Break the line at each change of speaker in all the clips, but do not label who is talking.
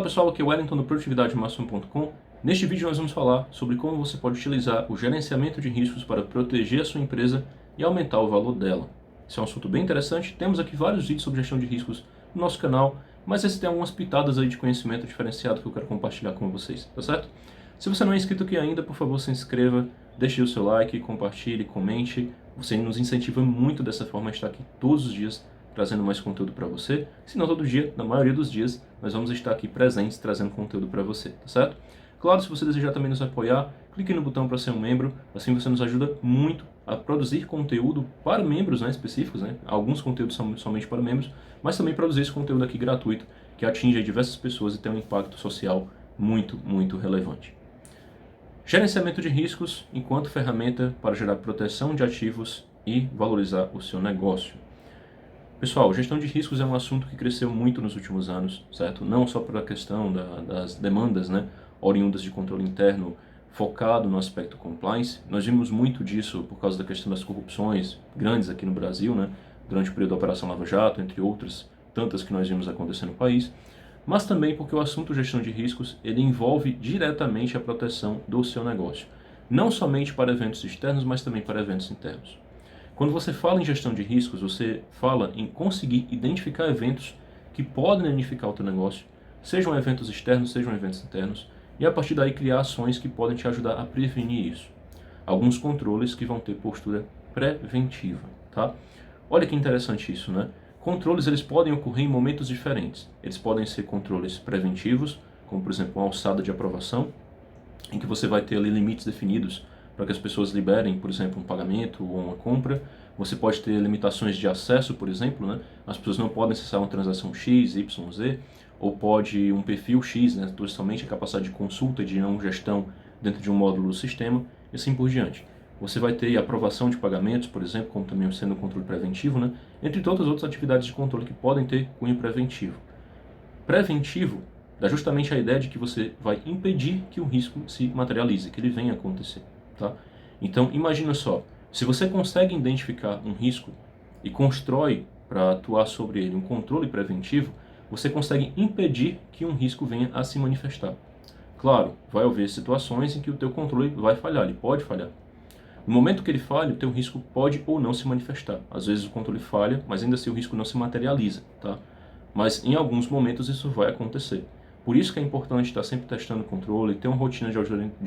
pessoal, aqui é o Wellington do produtividademáxima.com. Neste vídeo nós vamos falar sobre como você pode utilizar o gerenciamento de riscos para proteger a sua empresa e aumentar o valor dela. Esse é um assunto bem interessante, temos aqui vários vídeos sobre gestão de riscos no nosso canal, mas esse tem algumas pitadas aí de conhecimento diferenciado que eu quero compartilhar com vocês, tá certo? Se você não é inscrito aqui ainda, por favor se inscreva, deixe o seu like, compartilhe, comente, você nos incentiva muito dessa forma a estar aqui todos os dias trazendo mais conteúdo para você. Se não todo dia, na maioria dos dias, nós vamos estar aqui presentes trazendo conteúdo para você, tá certo? Claro, se você desejar também nos apoiar, clique no botão para ser um membro, assim você nos ajuda muito a produzir conteúdo para membros, né, específicos, né? Alguns conteúdos são somente para membros, mas também produzir esse conteúdo aqui gratuito, que atinge diversas pessoas e tem um impacto social muito relevante. Gerenciamento de riscos enquanto ferramenta para gerar proteção de ativos e valorizar o seu negócio. Pessoal, gestão de riscos é um assunto que cresceu muito nos últimos anos, certo? Não só pela questão das demandas, né, oriundas de controle interno focado no aspecto compliance. Nós vimos muito disso por causa da questão das corrupções grandes aqui no Brasil, né, durante o período da Operação Lava Jato, entre outras tantas que nós vimos acontecer no país, mas também porque o assunto gestão de riscos ele envolve diretamente a proteção do seu negócio, não somente para eventos externos, mas também para eventos internos. Quando você fala em gestão de riscos, você fala em conseguir identificar eventos que podem danificar o teu negócio, sejam eventos externos, sejam eventos internos, e a partir daí criar ações que podem te ajudar a prevenir isso. Alguns controles que vão ter postura preventiva, tá? Olha que interessante isso, né? Controles eles podem ocorrer em momentos diferentes. Eles podem ser controles preventivos, como por exemplo uma alçada de aprovação, em que você vai ter ali limites definidos para que as pessoas liberem, por exemplo, um pagamento ou uma compra. Você pode ter limitações de acesso, por exemplo, né? As pessoas não podem acessar uma transação X, Y, Z, ou pode um perfil X, né? Somente a capacidade de consulta e de não gestão dentro de um módulo do sistema, e assim por diante. Você vai ter aprovação de pagamentos, por exemplo, como também sendo um controle preventivo, né? Entre todas as outras atividades de controle que podem ter cunho preventivo. Preventivo dá justamente a ideia de que você vai impedir que o risco se materialize, que ele venha a acontecer. Tá? Então, imagina só, se você consegue identificar um risco e constrói para atuar sobre ele um controle preventivo, você consegue impedir que um risco venha a se manifestar. Claro, vai haver situações em que o teu controle vai falhar, ele pode falhar. No momento que ele falha, o teu risco pode ou não se manifestar. Às vezes o controle falha, mas ainda assim o risco não se materializa. Tá? Mas em alguns momentos isso vai acontecer. Por isso que é importante estar sempre testando o controle, ter uma rotina de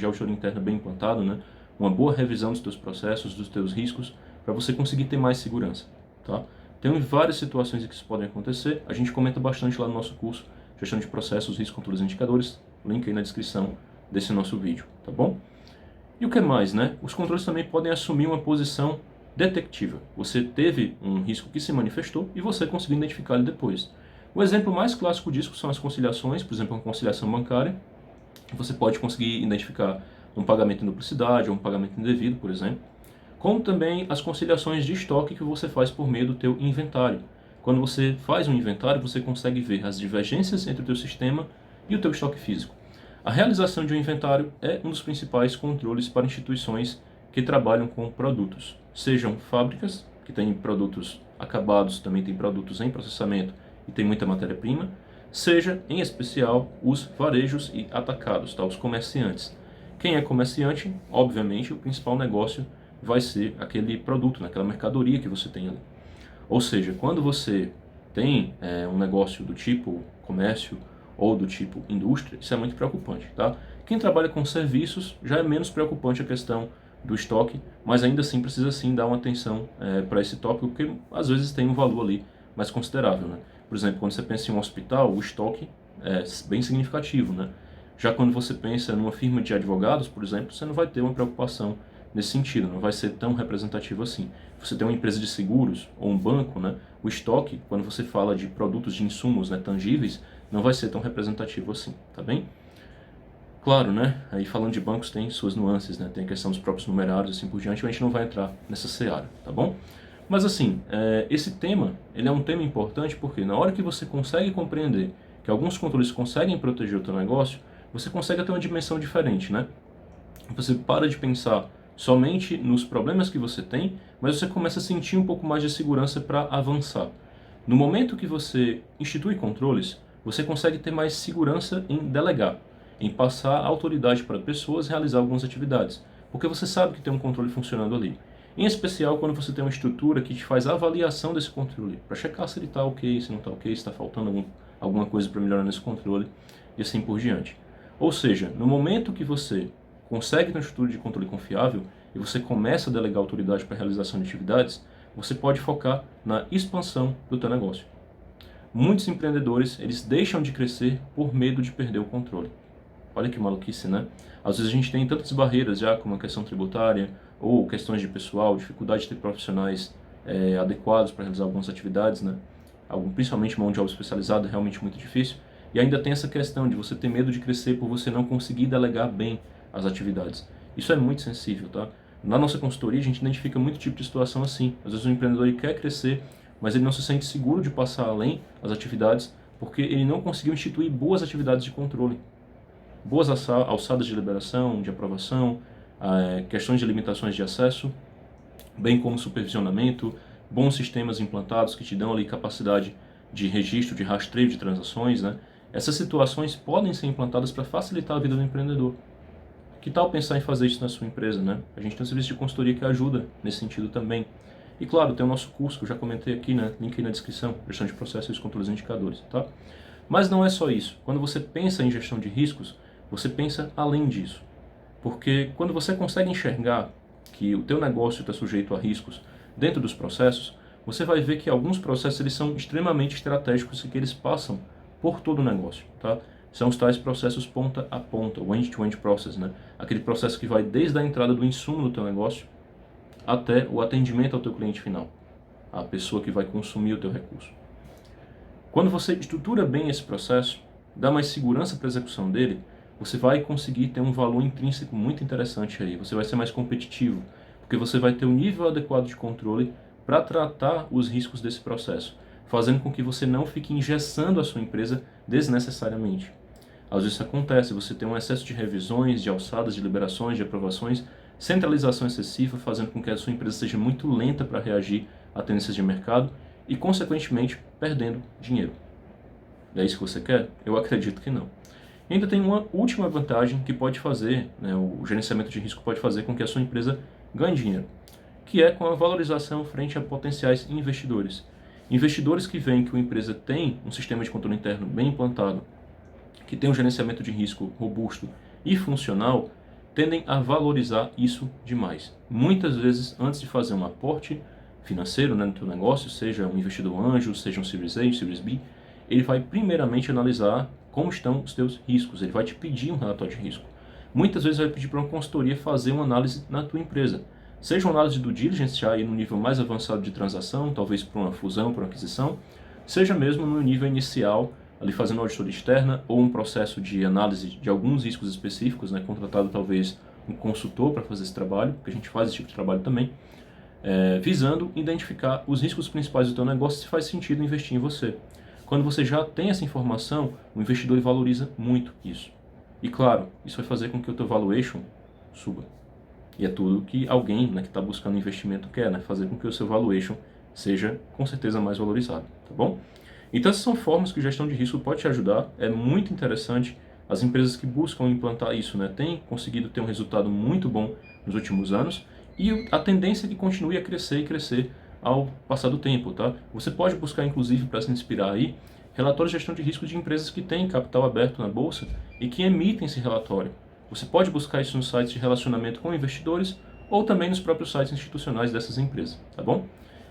auditoria interna bem implantada, né? Uma boa revisão dos teus processos, dos teus riscos, para você conseguir ter mais segurança. Tá? Tem várias situações em que isso pode acontecer, a gente comenta bastante lá no nosso curso, Gestão de Processos, Riscos, Controles e Indicadores, link aí na descrição desse nosso vídeo, tá bom? E o que mais, né? Os controles também podem assumir uma posição detectiva. Você teve um risco que se manifestou e você conseguiu identificar ele depois. O exemplo mais clássico disso são as conciliações, por exemplo, uma conciliação bancária. Você pode conseguir identificar um pagamento em duplicidade ou um pagamento indevido, por exemplo. Como também as conciliações de estoque que você faz por meio do teu inventário. Quando você faz um inventário, você consegue ver as divergências entre o teu sistema e o teu estoque físico. A realização de um inventário é um dos principais controles para instituições que trabalham com produtos. Sejam fábricas, que têm produtos acabados, também têm produtos em processamento e tem muita matéria-prima, seja, em especial, os varejos e atacados, tá? Os comerciantes. Quem é comerciante, obviamente, o principal negócio vai ser aquele produto, aquela mercadoria que você tem ali. Ou seja, quando você tem um negócio do tipo comércio ou do tipo indústria, isso é muito preocupante, tá? Quem trabalha com serviços já é menos preocupante a questão do estoque, mas ainda assim precisa sim dar uma atenção para esse tópico, porque às vezes tem um valor ali mais considerável, né? Por exemplo, quando você pensa em um hospital, o estoque é bem significativo, né? Já quando você pensa numa firma de advogados, por exemplo, você não vai ter uma preocupação nesse sentido, não vai ser tão representativo assim. Você tem uma empresa de seguros ou um banco, né? O estoque, quando você fala de produtos de insumos, né, tangíveis, não vai ser tão representativo assim, tá bem? Claro, né? Aí falando de bancos tem suas nuances, né? Tem a questão dos próprios numerários e assim por diante, mas a gente não vai entrar nessa seara, tá bom? Mas assim, esse tema, ele é um tema importante porque na hora que você consegue compreender que alguns controles conseguem proteger o teu negócio, você consegue ter uma dimensão diferente, né? Você para de pensar somente nos problemas que você tem, mas você começa a sentir um pouco mais de segurança para avançar. No momento que você institui controles, você consegue ter mais segurança em delegar, em passar a autoridade para pessoas realizar algumas atividades, porque você sabe que tem um controle funcionando ali. Em especial quando você tem uma estrutura que te faz a avaliação desse controle, para checar se ele está ok, se não está ok, se está faltando alguma coisa para melhorar nesse controle e assim por diante. Ou seja, no momento que você consegue ter uma estrutura de controle confiável e você começa a delegar autoridade para a realização de atividades, você pode focar na expansão do teu negócio. Muitos empreendedores, eles deixam de crescer por medo de perder o controle. Olha que maluquice, né? Às vezes a gente tem tantas barreiras já, como a questão tributária, ou questões de pessoal, dificuldade de ter profissionais adequados para realizar algumas atividades, né? Principalmente mão de obra especializada, é realmente muito difícil. E ainda tem essa questão de você ter medo de crescer por você não conseguir delegar bem as atividades. Isso é muito sensível, tá? Na nossa consultoria a gente identifica muito tipo de situação assim. Às vezes o empreendedor ele quer crescer, mas ele não se sente seguro de passar além as atividades, porque ele não conseguiu instituir boas atividades de controle. Boas alçadas de liberação, de aprovação, questões de limitações de acesso, bem como supervisionamento, bons sistemas implantados que te dão ali capacidade de registro, de rastreio de transações, né? Essas situações podem ser implantadas para facilitar a vida do empreendedor. Que tal pensar em fazer isso na sua empresa, né? A gente tem um serviço de consultoria que ajuda nesse sentido também. E claro, tem o nosso curso que eu já comentei aqui, né? Link aí na descrição, gestão de processos e controles e indicadores, tá? Mas não é só isso. Quando você pensa em gestão de riscos, você pensa além disso. Porque quando você consegue enxergar que o teu negócio está sujeito a riscos dentro dos processos, você vai ver que alguns processos eles são extremamente estratégicos e que eles passam por todo o negócio, tá? São os tais processos ponta a ponta, o end-to-end process, né? Aquele processo que vai desde a entrada do insumo no teu negócio até o atendimento ao teu cliente final, a pessoa que vai consumir o teu recurso. Quando você estrutura bem esse processo, dá mais segurança para a execução dele, você vai conseguir ter um valor intrínseco muito interessante aí. Você vai ser mais competitivo, porque você vai ter um nível adequado de controle para tratar os riscos desse processo, fazendo com que você não fique engessando a sua empresa desnecessariamente. Às vezes isso acontece, você tem um excesso de revisões, de alçadas, de liberações, de aprovações, centralização excessiva, fazendo com que a sua empresa seja muito lenta para reagir a tendências de mercado e, consequentemente, perdendo dinheiro. É isso que você quer? Eu acredito que não. E ainda tem uma última vantagem que pode fazer, né, o gerenciamento de risco pode fazer com que a sua empresa ganhe dinheiro, que é com a valorização frente a potenciais investidores. Investidores que veem que uma empresa tem um sistema de controle interno bem implantado, que tem um gerenciamento de risco robusto e funcional, tendem a valorizar isso demais. Muitas vezes, antes de fazer um aporte financeiro, né, no teu negócio, seja um investidor anjo, seja um Series A, um Series B, ele vai primeiramente analisar como estão os teus riscos, ele vai te pedir um relatório de risco. Muitas vezes vai pedir para uma consultoria fazer uma análise na tua empresa. Seja uma análise do diligence já aí no nível mais avançado de transação, talvez para uma fusão, para uma aquisição, seja mesmo no nível inicial, ali fazendo uma auditoria externa ou um processo de análise de alguns riscos específicos, né, contratado talvez um consultor para fazer esse trabalho, porque a gente faz esse tipo de trabalho também, visando identificar os riscos principais do teu negócio se faz sentido investir em você. Quando você já tem essa informação, o investidor valoriza muito isso. E claro, isso vai fazer com que o teu valuation suba. E é tudo que alguém, né, que está buscando investimento quer, né, fazer com que o seu valuation seja com certeza mais valorizado, tá bom? Então essas são formas que gestão de risco pode te ajudar, é muito interessante. As empresas que buscam implantar isso, né, têm conseguido ter um resultado muito bom nos últimos anos e a tendência é que continue a crescer e crescer ao passar do tempo, tá? Você pode buscar, inclusive, para se inspirar aí, relatórios de gestão de risco de empresas que têm capital aberto na bolsa e que emitem esse relatório. Você pode buscar isso nos sites de relacionamento com investidores ou também nos próprios sites institucionais dessas empresas, tá bom?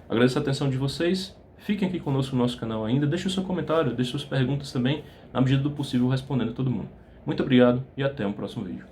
Agradeço a atenção de vocês, fiquem aqui conosco no nosso canal ainda, deixe o seu comentário, deixe suas perguntas também, na medida do possível respondendo a todo mundo. Muito obrigado e até um próximo vídeo.